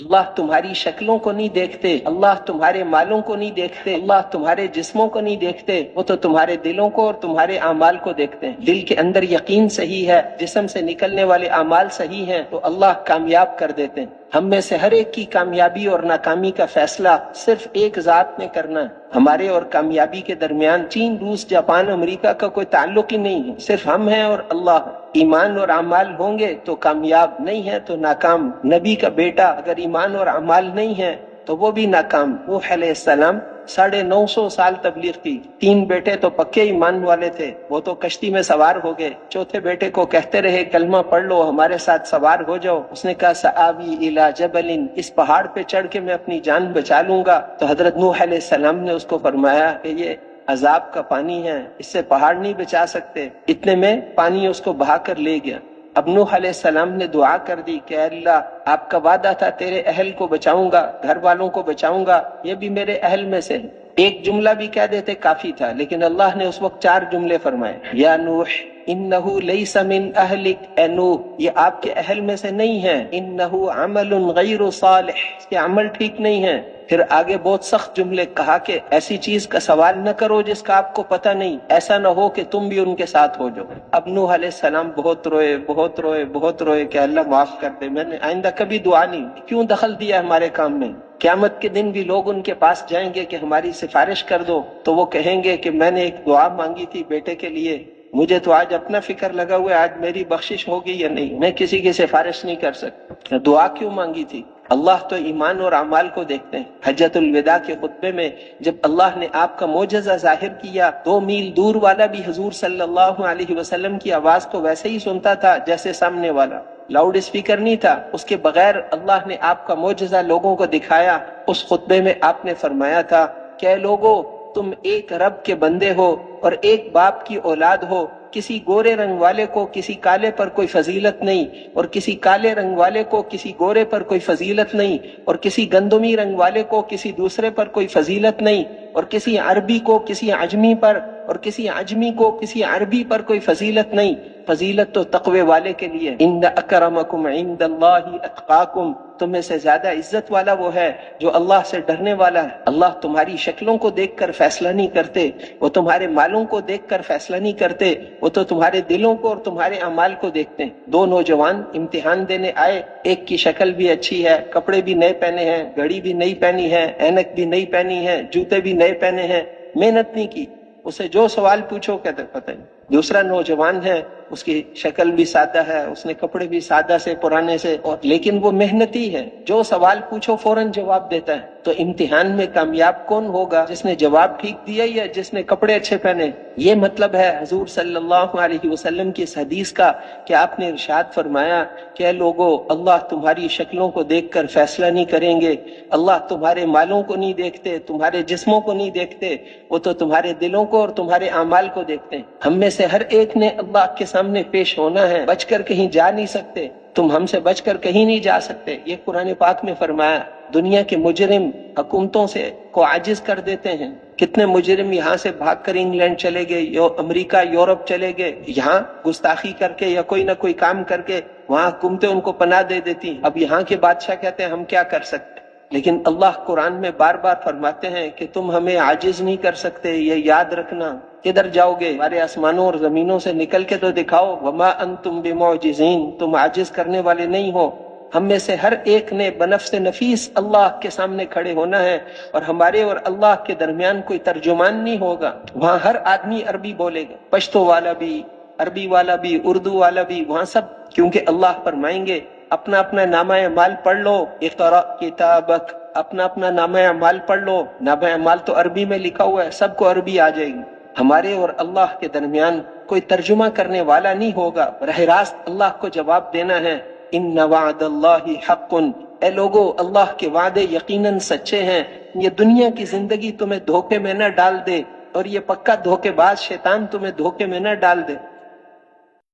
اللہ تمہاری شکلوں کو نہیں دیکھتے، اللہ تمہارے مالوں کو نہیں دیکھتے، اللہ تمہارے جسموں کو نہیں دیکھتے، وہ تو تمہارے دلوں کو اور تمہارے اعمال کو دیکھتے ہیں۔ دل کے اندر یقین صحیح ہے، جسم سے نکلنے والے اعمال صحیح ہیں تو اللہ کامیاب کر دیتے ہیں۔ ہم میں سے ہر ایک کی کامیابی اور ناکامی کا فیصلہ صرف ایک ذات نے کرنا ہے۔ ہمارے اور کامیابی کے درمیان چین، روس، جاپان، امریکہ کا کوئی تعلق ہی نہیں ہے، صرف ہم ہیں اور اللہ۔ ایمان اور اعمال ہوں گے تو کامیاب، نہیں ہے تو ناکام۔ نبی کا بیٹا اگر ایمان اور اعمال نہیں ہے تو وہ بھی ناکام۔ نوح علیہ السلام 950 سال تبلیغ کی، 3 بیٹے تو پکے ایمان والے تھے، وہ تو کشتی میں سوار ہو گئے، چوتھے بیٹے کو کہتے رہے کلمہ پڑھ لو، ہمارے ساتھ سوار ہو جاؤ، اس نے کہا سآوی الی جبل، اس پہاڑ پہ چڑھ کے میں اپنی جان بچا لوں گا۔ تو حضرت نوح علیہ السلام نے اس کو فرمایا کہ یہ عذاب کا پانی ہے، اس سے پہاڑ نہیں بچا سکتے۔ اتنے میں پانی اس کو بہا کر لے گیا۔ اب نوح علیہ السلام نے دعا کر دی کہ اے اللہ، آپ کا وعدہ تھا تیرے اہل کو بچاؤں گا، گھر والوں کو بچاؤں گا، یہ بھی میرے اہل میں سے ہے۔ ایک جملہ بھی کہہ دیتے کافی تھا، لیکن اللہ نے اس وقت 4 جملے فرمائے۔ یا نوح انہ لیس من اہلک، اے نوح یہ آپ کے اہل میں سے نہیں ہے، انہ عمل غیر صالح، اس کے عمل ٹھیک نہیں ہے۔ پھر آگے بہت سخت جملے کہا کہ ایسی چیز کا سوال نہ کرو جس کا آپ کو پتہ نہیں، ایسا نہ ہو کہ تم بھی ان کے ساتھ ہو جاؤ۔ اب نوح علیہ السلام بہت روئے کہ اللہ معاف کر دے، میں نے آئندہ کبھی دعا نہیں، کیوں دخل دیا ہمارے کام میں؟ قیامت کے دن بھی لوگ ان کے پاس جائیں گے کہ ہماری سفارش کر دو، تو وہ کہیں گے کہ میں نے ایک دعا مانگی تھی بیٹے کے لیے، مجھے تو آج اپنا فکر لگا ہوا ہے آج میری بخشش ہوگی یا نہیں، میں کسی کی سفارش نہیں کر سکتا۔ دعا کیوں مانگی تھی؟ اللہ تو ایمان اور اعمال کو دیکھتے ہیں۔ حجۃ الوداع کے خطبے میں جب اللہ نے آپ کا معجزہ ظاہر کیا، 2 میل دور والا بھی حضور صلی اللہ علیہ وسلم کی آواز کو ویسے ہی سنتا تھا جیسے سامنے والا، لاؤڈ اسپیکر نہیں تھا، اس کے بغیر اللہ نے آپ کا معجزہ لوگوں کو دکھایا۔ اس خطبے میں آپ نے فرمایا تھا کہ اے لوگو، تم ایک رب کے بندے ہو اور ایک باپ کی اولاد ہو، کسی گورے رنگ والے کو کسی کالے پر کوئی فضیلت نہیں، اور کسی کالے رنگ والے کو کسی گورے پر کوئی فضیلت نہیں، اور کسی گندمی رنگ والے کو کسی دوسرے پر کوئی فضیلت نہیں، اور کسی عربی کو کسی عجمی پر، اور کسی عجمی کو کسی عربی پر کوئی فضیلت نہیں۔ فضیلت تو تقوی والے کے لیے، ان اکرمکم عند اللہ اتقاکم، تم میں سے زیادہ عزت والا وہ ہے جو اللہ سے ڈرنے والا ہے۔ اللہ تمہاری شکلوں کو دیکھ کر فیصلہ نہیں کرتے، وہ تمہارے مالوں کو دیکھ کر فیصلہ نہیں کرتے، وہ تو تمہارے دلوں کو اور تمہارے اعمال کو دیکھتے ہیں۔ 2 نوجوان امتحان دینے آئے، ایک کی شکل بھی اچھی ہے، کپڑے بھی نئے پہنے ہیں، گھڑی بھی نئی پہنی ہے، اینک بھی نئی پہنی ہے، جوتے بھی نئے پہنے ہیں، محنت نہیں کی، اسے جو سوال پوچھو کہتے پتہ نہیں۔ دوسرا نوجوان ہے، اس کی شکل بھی سادہ ہے، اس نے کپڑے بھی سادہ سے پرانے سے، اور لیکن وہ محنتی ہے، جو سوال پوچھو فوراً جواب دیتا ہے۔ تو امتحان میں کامیاب کون ہوگا، جس نے جواب ٹھیک دیا یا جس نے کپڑے اچھے پہنے؟ یہ مطلب ہے حضور صلی اللہ علیہ وسلم کی اس حدیث کا کہ آپ نے ارشاد فرمایا کہ اے لوگو، اللہ تمہاری شکلوں کو دیکھ کر فیصلہ نہیں کریں گے، اللہ تمہارے مالوں کو نہیں دیکھتے، تمہارے جسموں کو نہیں دیکھتے، وہ تو تمہارے دلوں کو اور تمہارے اعمال کو دیکھتے ہیں۔ ہم میں سے ہر ایک نے اللہ کے سامنے پیش ہونا ہے، بچ کر کہیں جا نہیں سکتے، تم ہم سے بچ کر کہیں نہیں جا سکتے، یہ قرآن پاک میں فرمایا۔ دنیا کے مجرم حکومتوں سے کو عاجز کر دیتے ہیں، کتنے مجرم یہاں سے بھاگ کر انگلینڈ چلے گئے، امریکہ، یورپ چلے گئے، یہاں گستاخی کر کے یا کوئی نہ کوئی کام کر کے وہاں حکومتیں ان کو پناہ دے دیتی۔ اب یہاں کے بادشاہ کہتے ہیں ہم کیا کر سکتے، لیکن اللہ قرآن میں بار بار فرماتے ہیں کہ تم ہمیں عاجز نہیں کر سکتے، یہ یاد رکھنا۔ کدھر جاؤ گے؟ ہمارے آسمانوں اور زمینوں سے نکل کے تو دکھاؤ، وما انتم بمعجزین، تم عاجز کرنے والے نہیں ہو۔ ہم میں سے ہر ایک نے بنفس نفیس اللہ کے سامنے کھڑے ہونا ہے، اور ہمارے اور اللہ کے درمیان کوئی ترجمان نہیں ہوگا۔ وہاں ہر آدمی عربی بولے گا، پشتو والا بھی، عربی والا بھی، اردو والا بھی، وہاں سب، کیونکہ اللہ فرمائیں گے اپنا اپنا نامہ اعمال پڑھ لو، اقرأ کتابک، اپنا اپنا نامہ اعمال پڑھ لو۔ نامہ اعمال تو عربی میں لکھا ہوا ہے، سب کو عربی آ جائے گی۔ ہمارے اور اللہ کے درمیان کوئی ترجمہ کرنے والا نہیں ہوگا، براہ راست اللہ کو جواب دینا ہے۔ ان وعد اللہ حق، اے لوگو اللہ کے وعدے یقیناً سچے ہیں، یہ دنیا کی زندگی تمہیں دھوکے میں نہ ڈال دے، اور یہ پکا دھوکے باز شیطان تمہیں دھوکے میں نہ ڈال دے۔